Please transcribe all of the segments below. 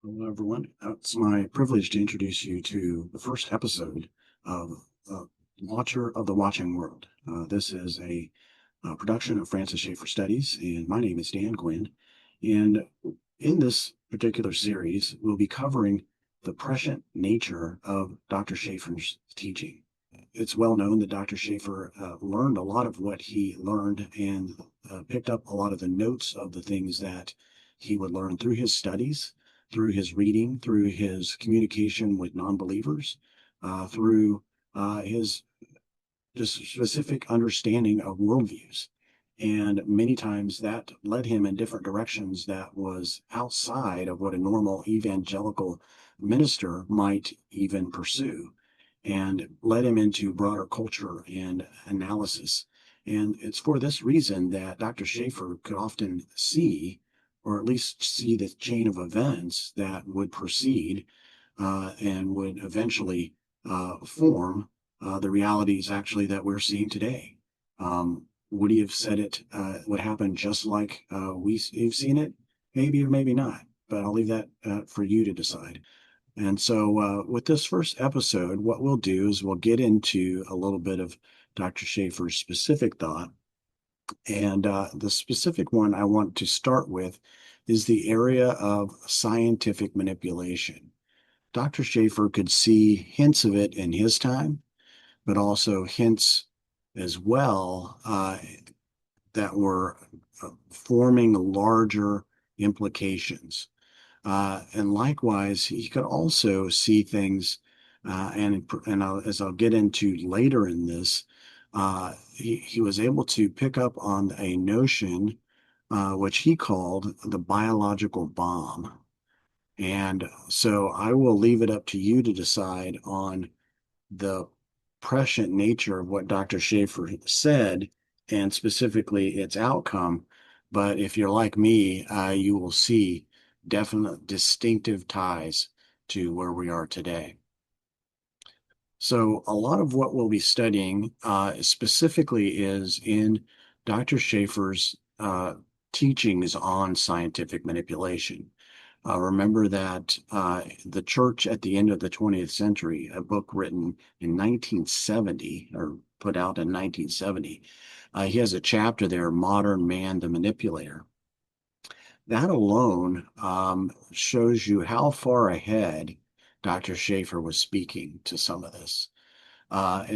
Hello, everyone. It's my privilege to introduce you to the first episode of Watcher of the Watching World. This is a production of Francis Schaeffer Studies, and my name is Dan Gwynn. And in this particular series, we'll be covering the prescient nature of Dr. Schaeffer's teaching. It's well known that Dr. Schaeffer learned a lot of what he learned and picked up a lot of the notes of the things that he would learn through his studies, through his reading, through his communication with non-believers, through his just specific understanding of worldviews. And many times that led him in different directions that was outside of what a normal evangelical minister might even pursue, and led him into broader culture and analysis. And it's for this reason that Dr. Schaeffer could often see, or at least see the chain of events that would proceed and would eventually form the realities actually that we're seeing today. Would he have said it would happen just like we've seen it? Maybe or maybe not, but I'll leave that for you to decide. And so, with this first episode, what we'll do is we'll get into a little bit of Dr. Schaeffer's specific thought. And the specific one I want to start with is the area of scientific manipulation. Dr. Schaeffer could see hints of it in his time, but also hints as well that were forming larger implications. And likewise, he could also see things, as I'll get into later in this, he was able to pick up on a notion which he called the biological bomb. And so I will leave it up to you to decide on the prescient nature of what Dr. Schaeffer said and specifically its outcome. But if you're like me, you will see definite distinctive ties to where we are today. So a lot of what we'll be studying specifically is in Dr. Schaeffer's teachings on scientific manipulation. Remember that the church at the end of the 20th century, a book written in 1970 or put out in 1970, he has a chapter there, Modern Man the Manipulator. That alone shows you how far ahead Dr. Schaeffer was speaking to some of this.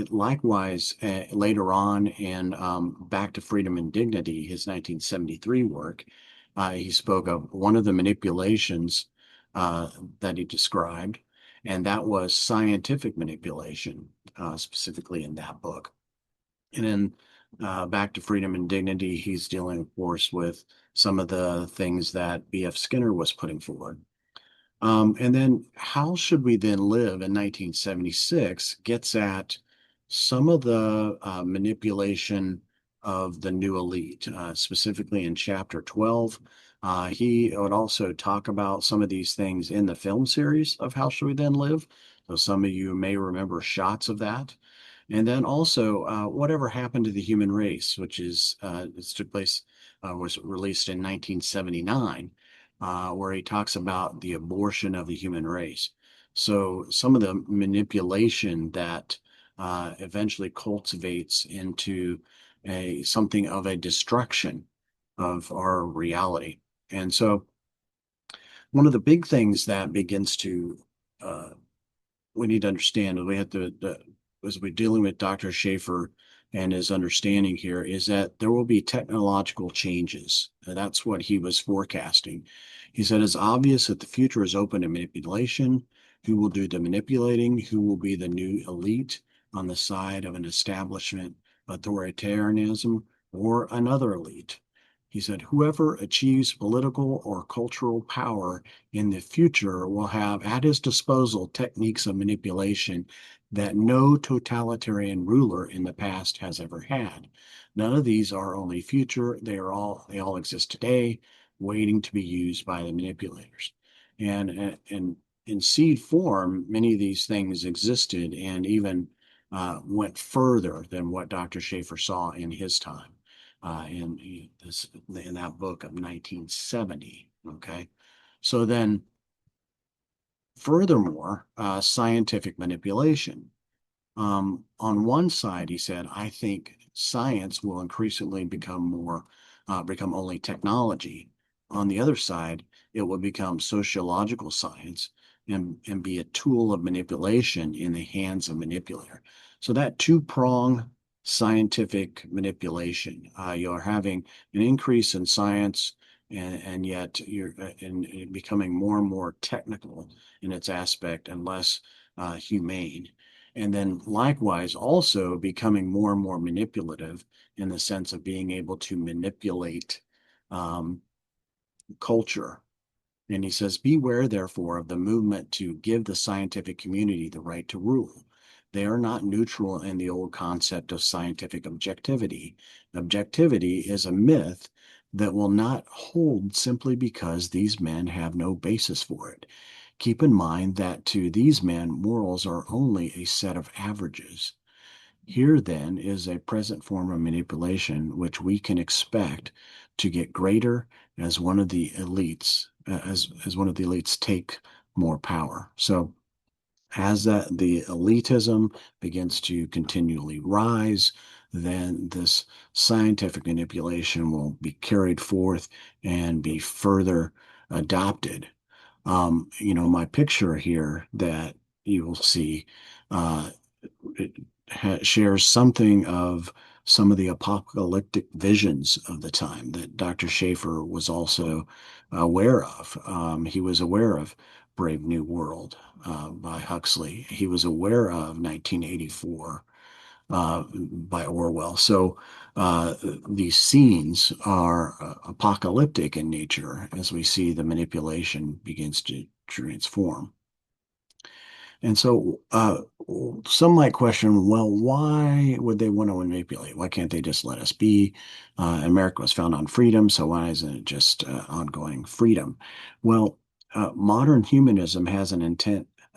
Likewise, later on in Back to Freedom and Dignity, his 1973 work, he spoke of one of the manipulations that he described, and that was scientific manipulation, specifically in that book. And in Back to Freedom and Dignity, he's dealing, of course, with some of the things that B.F. Skinner was putting forward. And then how should we then live in 1976 gets at some of the manipulation of the new elite, specifically in chapter 12. He would also talk about some of these things in the film series of How Should We Then Live? So some of you may remember shots of that. And then also, Whatever Happened to the Human Race, which is this took place was released in 1979, where he talks about the abortion of the human race. So some of the manipulation that eventually cultivates into something of a destruction of our reality. And so one of the big things that begins to we need to understand, we have to as we're dealing with Dr. Schaeffer and his understanding here, is that there will be technological changes. That's what he was forecasting. He said it's obvious that the future is open to manipulation. Who will do the manipulating? Who will be the new elite on the side of an establishment authoritarianism or another elite? He said, whoever achieves political or cultural power in the future will have at his disposal techniques of manipulation that no totalitarian ruler in the past has ever had. None of these are only future, they all exist today, waiting to be used by the manipulators. And in seed form, many of these things existed and even went further than what Dr. Schaeffer saw in his time in that book of 1970. Okay, so then furthermore, scientific manipulation. On one side, he said, I think science will increasingly become only technology. On the other side, it will become sociological science and be a tool of manipulation in the hands of manipulator. So that two-prong scientific manipulation, you're having an increase in science and yet you're becoming more and more technical in its aspect and less humane. And then likewise, also becoming more and more manipulative in the sense of being able to manipulate um, culture. And he says, beware, therefore, of the movement to give the scientific community the right to rule. They are not neutral in the old concept of scientific objectivity. Objectivity is a myth that will not hold simply because these men have no basis for it. Keep in mind that to these men, morals are only a set of averages. Here, then, is a present form of manipulation which we can expect to get greater as one of the elites, as one of the elites take more power. So, as the elitism begins to continually rise, then this scientific manipulation will be carried forth and be further adopted. My picture here that you will see uh, it shares something of some of the apocalyptic visions of the time that Dr. Schaeffer was also aware of. He was aware of Brave New World by Huxley. He was aware of 1984 by Orwell. So these scenes are apocalyptic in nature as we see the manipulation begins to transform. And so some might question, well, why would they want to manipulate? Why can't they just let us be? America was founded on freedom, so why isn't it just ongoing freedom? Well, modern humanism has an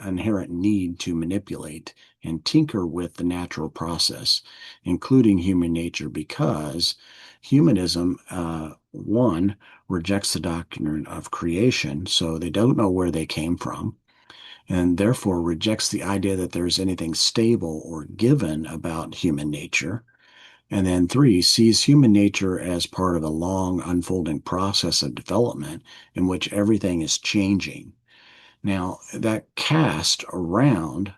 inherent need to manipulate and tinker with the natural process, including human nature, because humanism, one, rejects the doctrine of creation, so they don't know where they came from and therefore rejects the idea that there's anything stable or given about human nature. And then three, sees human nature as part of a long unfolding process of development in which everything is changing. Now, that cast around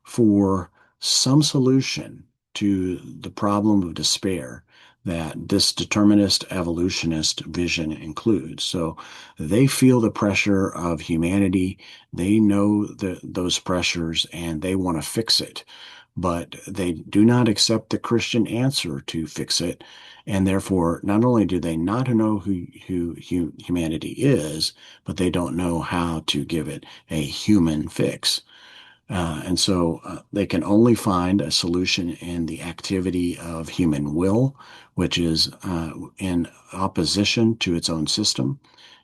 for some solution to the problem of despair that this determinist evolutionist vision includes. So they feel the pressure of humanity, they know those pressures, and they want to fix it. But they do not accept the Christian answer to fix it. And therefore, not only do they not know who humanity is, but they don't know how to give it a human fix. And so they can only find a solution in the activity of human will, which is in opposition to its own system.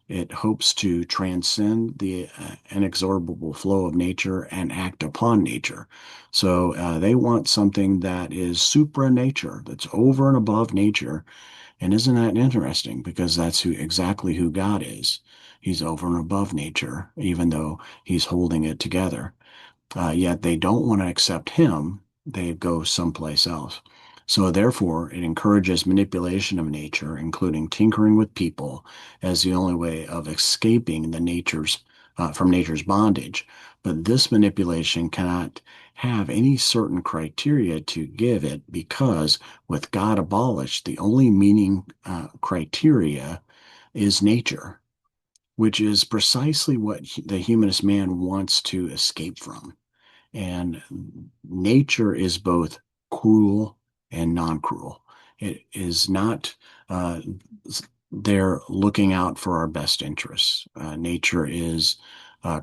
It hopes to transcend the inexorable flow of nature and act upon nature. So they want something that is supra nature, that's over and above nature. And isn't that interesting? Because that's exactly who God is. He's over and above nature, even though he's holding it together. Yet they don't want to accept him. They go someplace else. So therefore, it encourages manipulation of nature, including tinkering with people, as the only way of escaping from nature's bondage. But this manipulation cannot have any certain criteria to give it because, with God abolished, the only meaning criteria is nature, which is precisely what the humanist man wants to escape from. And nature is both cruel and non-cruel. It is not there looking out for our best interests. Nature is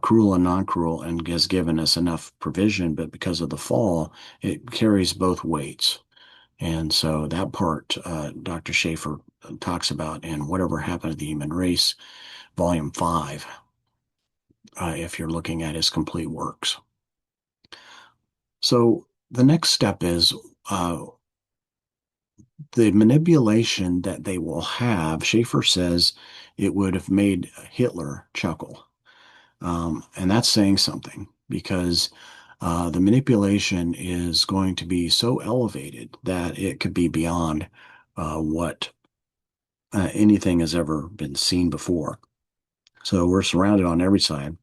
cruel and non-cruel and has given us enough provision, but because of the fall, it carries both weights. And so that part Dr. Schaeffer talks about in Whatever Happened to the Human Race, Volume 5, if you're looking at his complete works. So the next step is the manipulation that they will have. Schaeffer says it would have made Hitler chuckle. And that's saying something because the manipulation is going to be so elevated that it could be beyond what anything has ever been seen before. So we're surrounded on every side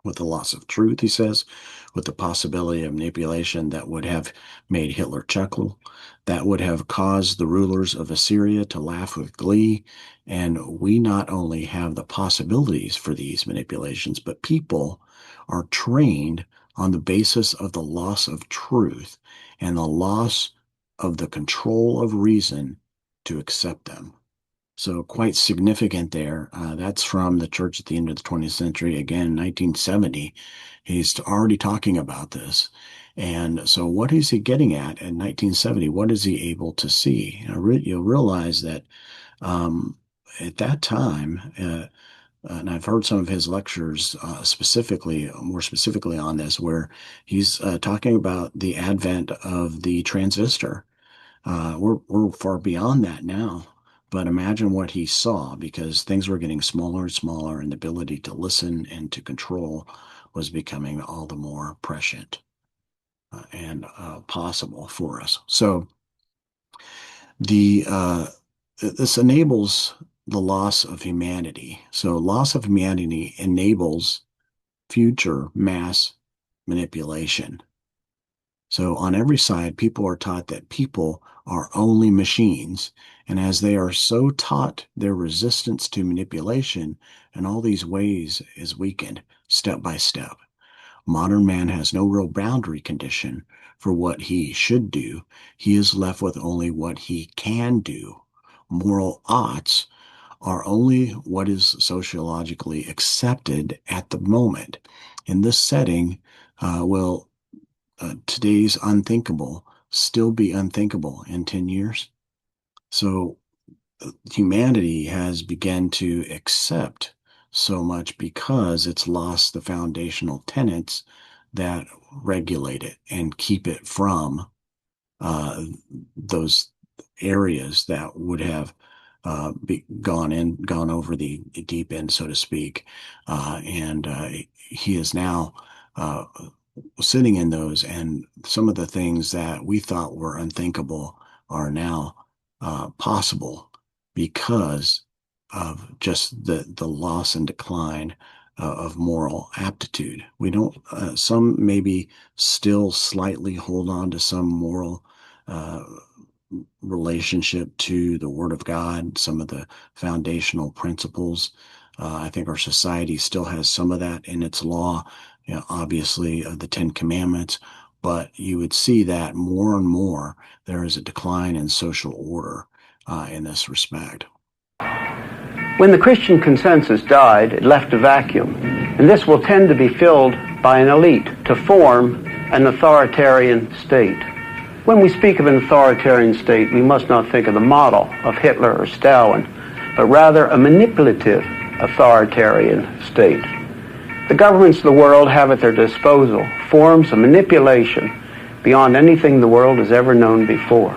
with the loss of truth, he says, with the possibility of manipulation that would have made Hitler chuckle, that would have caused the rulers of Assyria to laugh with glee. And we not only have the possibilities for these manipulations, but people are trained on the basis of the loss of truth and the loss of the control of reason to accept them. So quite significant there. That's from the church at the end of the 20th century. Again, 1970, he's already talking about this. And so what is he getting at in 1970? What is he able to see? You'll realize that at that time, and I've heard some of his lectures more specifically on this, where he's talking about the advent of the transistor. We're far beyond that now. But imagine what he saw, because things were getting smaller and smaller, and the ability to listen and to control was becoming all the more prescient and possible for us. So this enables the loss of humanity. So loss of humanity enables future mass manipulation. So on every side, people are taught that people are only machines. And as they are so taught, their resistance to manipulation in all these ways is weakened step by step. Modern man has no real boundary condition for what he should do. He is left with only what he can do. Moral oughts are only what is sociologically accepted at the moment. In this setting, today's unthinkable still be unthinkable in 10 years? So humanity has begun to accept so much because it's lost the foundational tenets that regulate it and keep it from those areas that would have gone over the deep end, so to speak. And he is now sitting in those, and some of the things that we thought were unthinkable are now possible because of just the loss and decline of moral aptitude. We don't, some maybe still slightly hold on to some moral relationship to the Word of God, some of the foundational principles. I think our society still has some of that in its law, obviously, the Ten Commandments, but you would see that more and more there is a decline in social order in this respect. When the Christian consensus died, it left a vacuum, and this will tend to be filled by an elite to form an authoritarian state. When we speak of an authoritarian state, we must not think of the model of Hitler or Stalin, but rather a manipulative authoritarian state. The governments of the world have at their disposal forms of manipulation beyond anything the world has ever known before.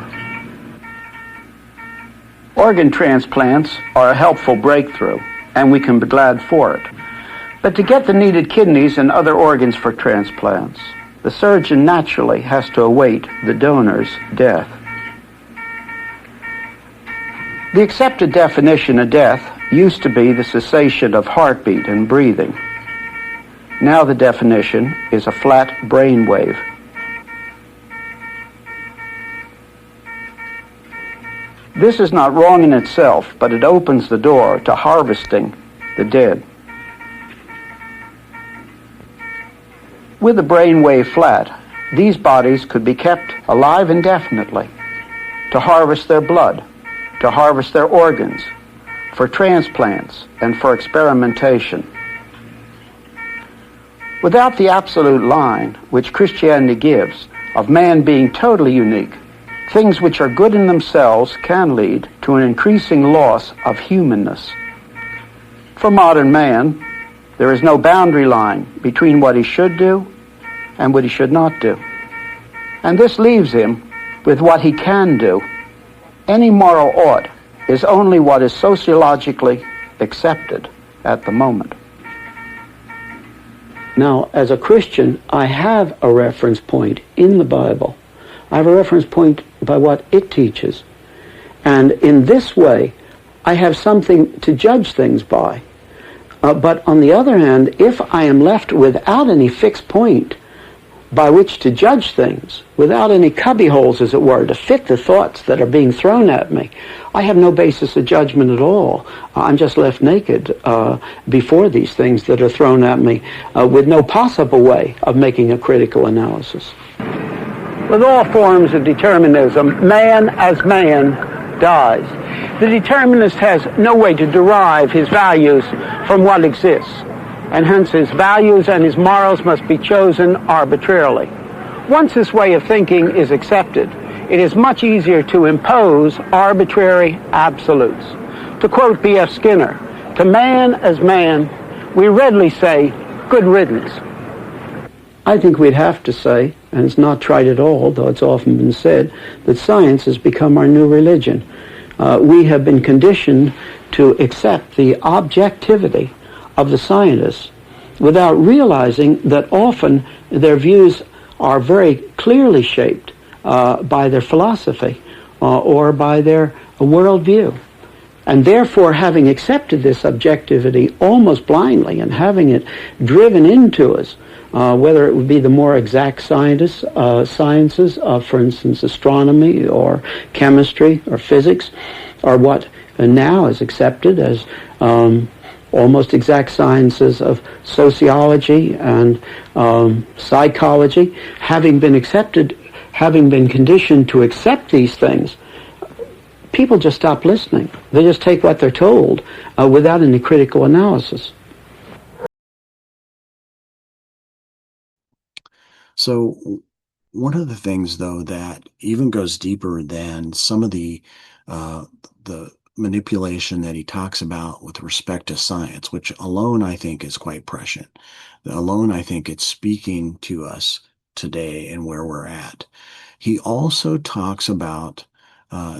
Organ transplants are a helpful breakthrough, and we can be glad for it. But to get the needed kidneys and other organs for transplants, the surgeon naturally has to await the donor's death. The accepted definition of death used to be the cessation of heartbeat and breathing. Now the definition is a flat brain wave. This is not wrong in itself, but it opens the door to harvesting the dead. With the brain wave flat, these bodies could be kept alive indefinitely to harvest their blood, to harvest their organs, for transplants, and for experimentation. Without the absolute line which Christianity gives of man being totally unique, things which are good in themselves can lead to an increasing loss of humanness. For modern man, there is no boundary line between what he should do and what he should not do. And this leaves him with what he can do. Any moral ought is only what is sociologically accepted at the moment. Now, as a Christian, I have a reference point in the Bible. I have a reference point by what it teaches. And in this way, I have something to judge things by. But on the other hand, if I am left without any fixed point by which to judge things, without any cubby holes, as it were, to fit the thoughts that are being thrown at me, I have no basis of judgment at all. I'm just left naked before these things that are thrown at me with no possible way of making a critical analysis. With all forms of determinism, man as man dies. The determinist has no way to derive his values from what exists, and hence his values and his morals must be chosen arbitrarily. Once this way of thinking is accepted, it is much easier to impose arbitrary absolutes. To quote B.F. Skinner, to man as man, we readily say, good riddance. I think we'd have to say, and it's not tried at all, though it's often been said, that science has become our new religion. We have been conditioned to accept the objectivity of the scientists without realizing that often their views are very clearly shaped by their philosophy or by their worldview. And therefore, having accepted this objectivity almost blindly and having it driven into us, whether it would be the more exact sciences, for instance, astronomy or chemistry or physics, or what now is accepted as almost exact sciences of sociology and psychology, having been conditioned to accept these things, people just stop listening. They just take what they're told without any critical analysis. So one of the things, though, that even goes deeper than some of the manipulation that he talks about with respect to science, which alone I think is quite prescient. Alone I think it's speaking to us today and where we're at. He also talks about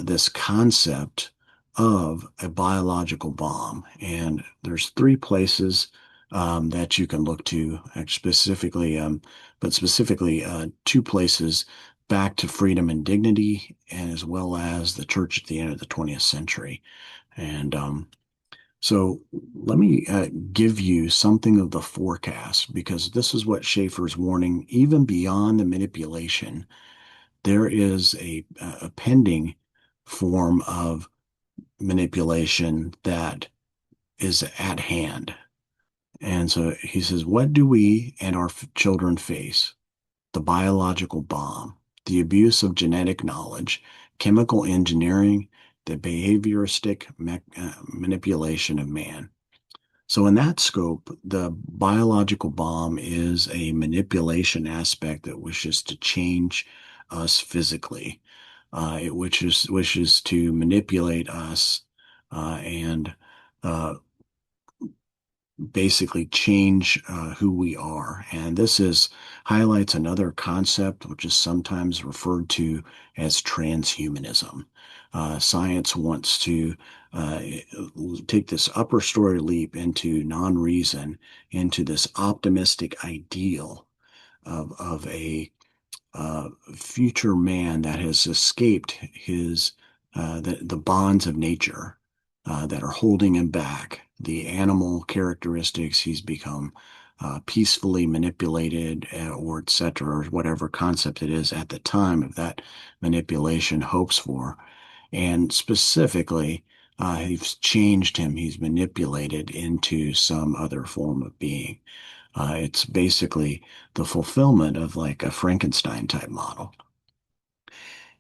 this concept of a biological bomb, and there's three places that you can look to, specifically, two places back to Freedom and Dignity, and as well as the church at the end of the 20th century. And so let me give you something of the forecast, because this is what Schaeffer's warning. Even beyond the manipulation, there is a pending form of manipulation that is at hand. And so he says, what do we and our children face? The biological bomb, the abuse of genetic knowledge, chemical engineering, the behavioristic manipulation of man. So in that scope, the biological bomb is a manipulation aspect that wishes to change us physically. It wishes to manipulate us and basically change who we are. And this highlights another concept which is sometimes referred to as transhumanism. Science wants to take this upper story leap into non-reason, into this optimistic ideal of a future man that has escaped the bonds of nature that are holding him back, the animal characteristics he's become peacefully manipulated, or etc., or whatever concept it is at the time of that manipulation hopes for. And specifically, he's changed him, he's manipulated into some other form of being. It's basically the fulfillment of like a Frankenstein type model.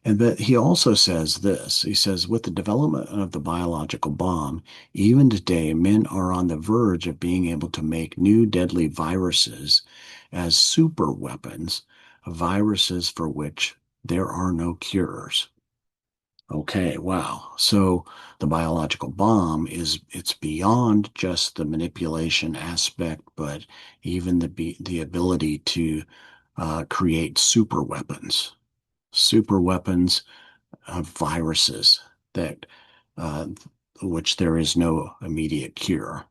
But he also says this. He says, with the development of the biological bomb, even today, men are on the verge of being able to make new deadly viruses as super weapons, viruses for which there are no cures. Okay, wow. So the biological bomb it's beyond just the manipulation aspect, but even the ability to create super weapons of viruses that which there is no immediate cure.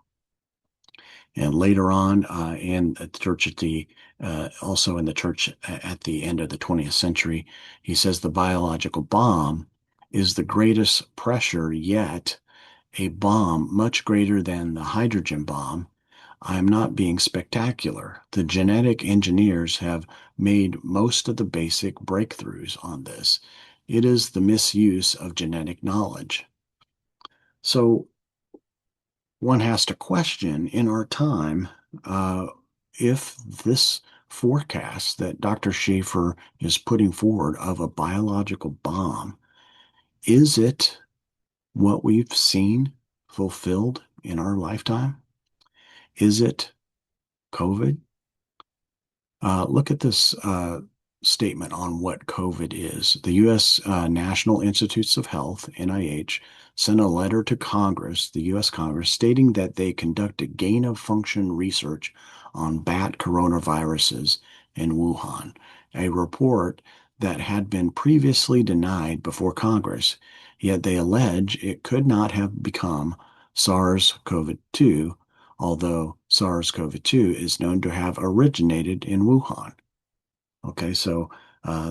And later on in the church also in the church at the end of the 20th century, he says the biological bomb is the greatest pressure yet, a bomb much greater than the hydrogen bomb. I'm not being spectacular. The genetic engineers have made most of the basic breakthroughs on this. It is the misuse of genetic knowledge. So one has to question in our time if this forecast that Dr. Schaeffer is putting forward of a biological bomb, is it what we've seen fulfilled in our lifetime? Is it COVID? Look at this statement on what COVID is. The U.S. National Institutes of Health, NIH, sent a letter to Congress, the U.S. Congress, stating that they conducted gain-of-function research on bat coronaviruses in Wuhan, a report that had been previously denied before Congress. Yet they allege it could not have become SARS-CoV-2, although SARS-CoV-2 is known to have originated in Wuhan. Okay, so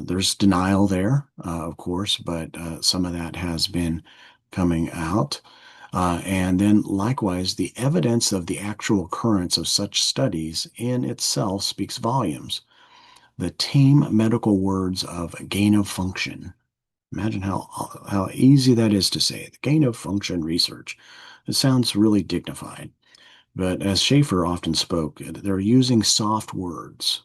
there's denial there, of course, but some of that has been coming out. And then likewise, the evidence of the actual occurrence of such studies in itself speaks volumes. The tame medical words of gain of function. Imagine how easy that is to say. The gain of function research. It sounds really dignified. But as Schaeffer often spoke, they're using soft words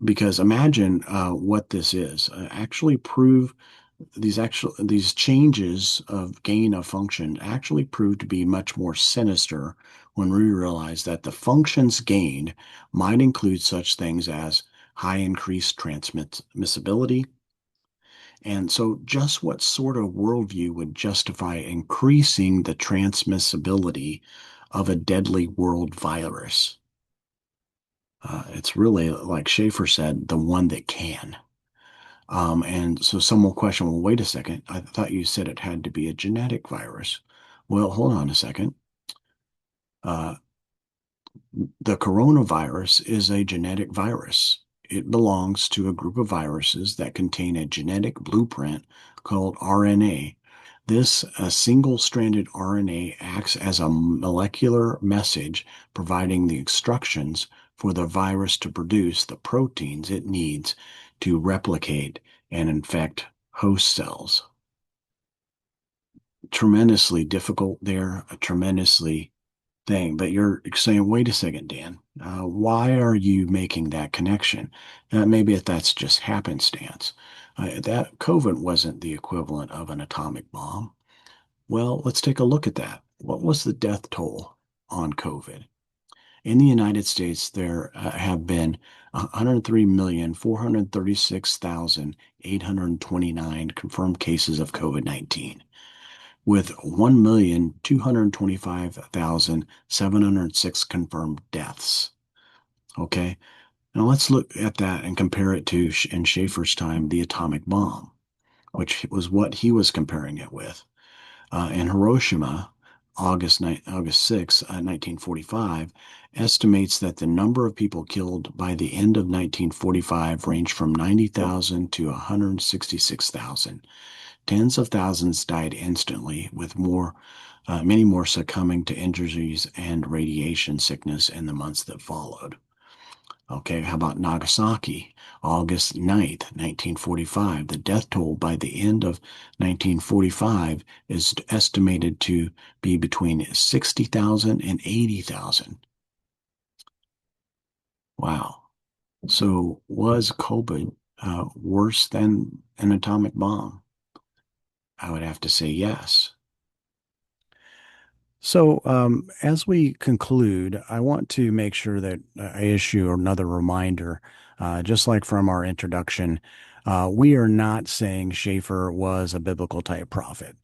because imagine what this is. Actually prove these changes of gain of function actually prove to be much more sinister when we realize that the functions gained might include such things as high increased transmissibility. And so, just what sort of worldview would justify increasing the transmissibility of a deadly world virus? It's really, like Schaeffer said, the one that can. And so some will question, well, wait a second. I thought you said it had to be a genetic virus. Well, hold on a second. Uh, the coronavirus is a genetic virus. It belongs to a group of viruses that contain a genetic blueprint called RNA. This single-stranded RNA acts as a molecular message, providing the instructions for the virus to produce the proteins it needs to replicate and infect host cells. Tremendously difficult there, a tremendously thing. But you're saying, wait a second, Dan, why are you making that connection? Maybe if that's just happenstance. That COVID wasn't the equivalent of an atomic bomb. Well, let's take a look at that. What was the death toll on COVID? In the United States, there have been 103,436,829 confirmed cases of COVID-19, with 1,225,706 confirmed deaths. Okay, now let's look at that and compare it to, in Schaeffer's time, the atomic bomb, which was what he was comparing it with. In Hiroshima, August 6, 1945, estimates that the number of people killed by the end of 1945 ranged from 90,000 to 166,000. Tens of thousands died instantly, with many more succumbing to injuries and radiation sickness in the months that followed. Okay, how about Nagasaki? August 9th, 1945. The death toll by the end of 1945 is estimated to be between 60,000 and 80,000. Wow. So was COVID worse than an atomic bomb? I would have to say yes. So, as we conclude, I want to make sure that I issue another reminder, just like from our introduction, we are not saying Schaeffer was a biblical type prophet.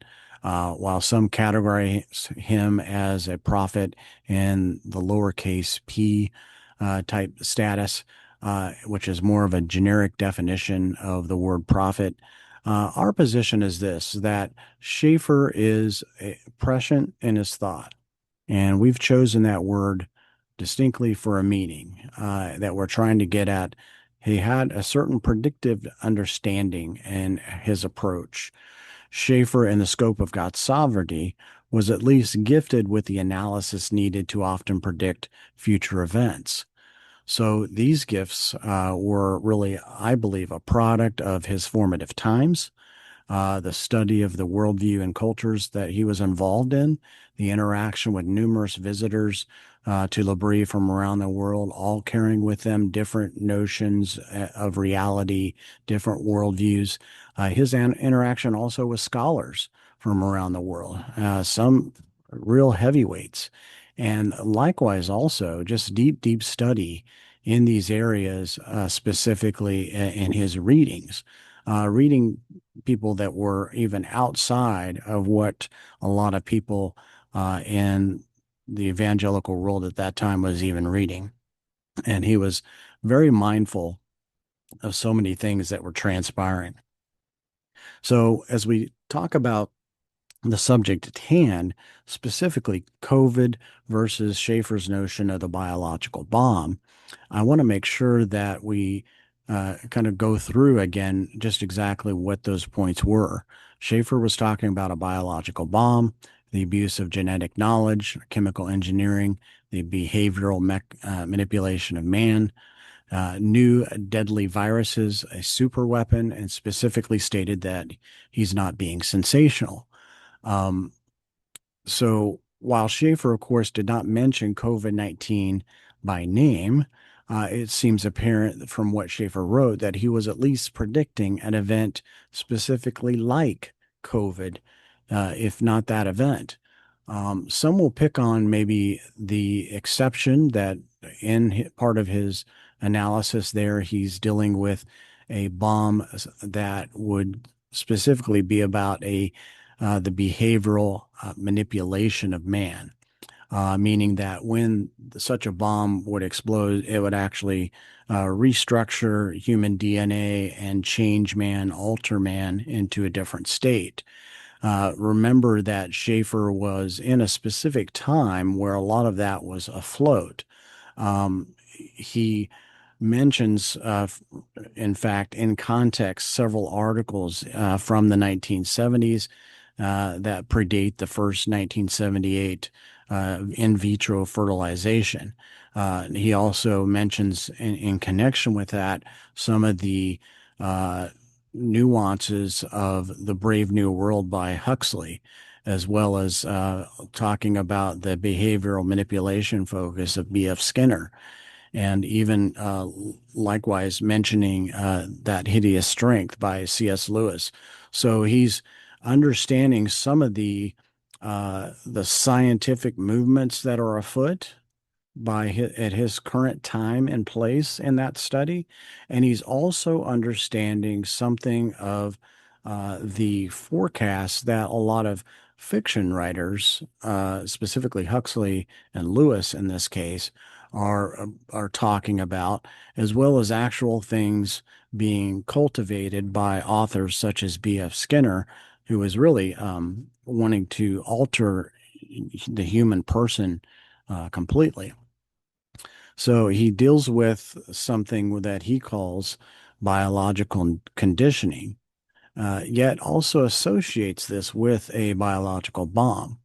While some categorize him as a prophet in the lowercase p type status, which is more of a generic definition of the word prophet, our position is this, that Schaeffer is prescient in his thought. And we've chosen that word distinctly for a meaning that we're trying to get at. He had a certain predictive understanding in his approach. Schaeffer, in the scope of God's sovereignty, was at least gifted with the analysis needed to often predict future events. So these gifts were really, I believe, a product of his formative times, the study of the worldview and cultures that he was involved in, the interaction with numerous visitors to L'Abri from around the world, all carrying with them different notions of reality, different worldviews. His interaction also with scholars from around the world, some real heavyweights. And likewise, also just deep, deep study in these areas, specifically in his readings, reading people that were even outside of what a lot of people in the evangelical world at that time was even reading. And he was very mindful of so many things that were transpiring. So, as we talk about the subject at hand, specifically COVID versus Schaeffer's notion of the biological bomb, I want to make sure that we kind of go through again just exactly what those points were. Schaeffer was talking about a biological bomb, the abuse of genetic knowledge, chemical engineering, the behavioral manipulation of man, new deadly viruses, a super weapon, and specifically stated that he's not being sensational. Um, so while Schaeffer, of course, did not mention COVID-19 by name, it seems apparent from what Schaeffer wrote that he was at least predicting an event specifically like COVID, if not that event. Some will pick on maybe the exception that in part of his analysis there, he's dealing with a bomb that would specifically be about the behavioral manipulation of man, meaning that when such a bomb would explode, it would actually restructure human DNA and change man, alter man into a different state. Remember that Schaeffer was in a specific time where a lot of that was afloat. He mentions, in fact, in context, several articles from the 1970s that predate the first 1978 in vitro fertilization. He also mentions, in connection with that, some of the nuances of The Brave New World by Huxley, as well as talking about the behavioral manipulation focus of B.F. Skinner, and even likewise mentioning That Hideous Strength by C.S. Lewis. So he's understanding some of the scientific movements that are afoot at his current time and place in that study. And he's also understanding something of the forecast that a lot of fiction writers, specifically Huxley and Lewis in this case, are talking about, as well as actual things being cultivated by authors such as B.F. Skinner, who is really wanting to alter the human person completely. So he deals with something that he calls biological conditioning, yet also associates this with a biological bomb.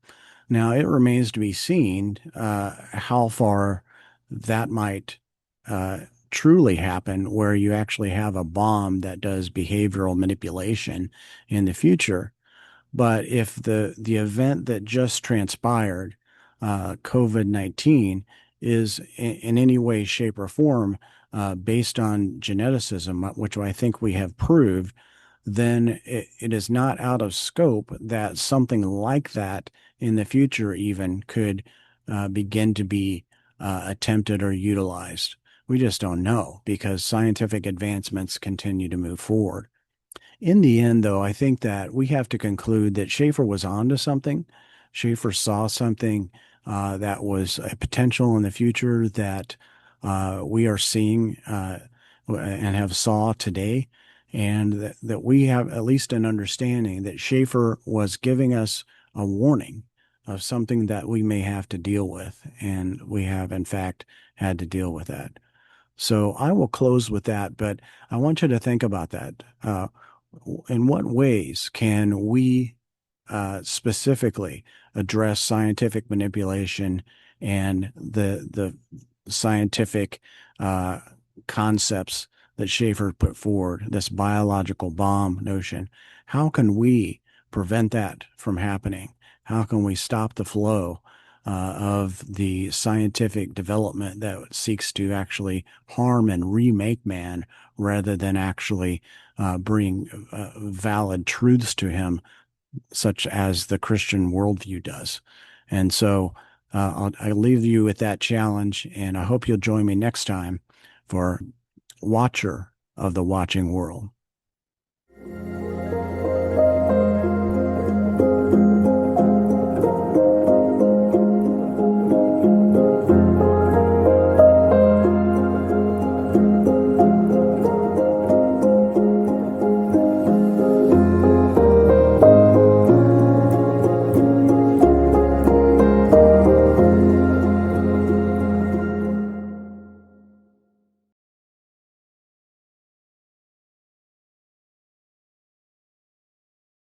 Now, it remains to be seen how far that might truly happen, where you actually have a bomb that does behavioral manipulation in the future. But if the event that just transpired, COVID-19, is in any way, shape, or form based on geneticism, which I think we have proved, then it is not out of scope that something like that in the future even could begin to be attempted or utilized. We just don't know because scientific advancements continue to move forward. In the end, though, I think that we have to conclude that Schaeffer was onto something. Schaeffer saw something that was a potential in the future that we are seeing and have saw today, and that we have at least an understanding that Schaeffer was giving us a warning of something that we may have to deal with, and we have, in fact, had to deal with that. So I will close with that, but I want you to think about that. In what ways can we specifically address scientific manipulation and the scientific uh, concepts that Schaeffer put forward, this biological bomb notion? How can we prevent that from happening? How can we stop the flow of the scientific development that seeks to actually harm and remake man rather than actually bring valid truths to him, such as the Christian worldview does? And so I'll leave you with that challenge, and I hope you'll join me next time for Watcher of the Watching World.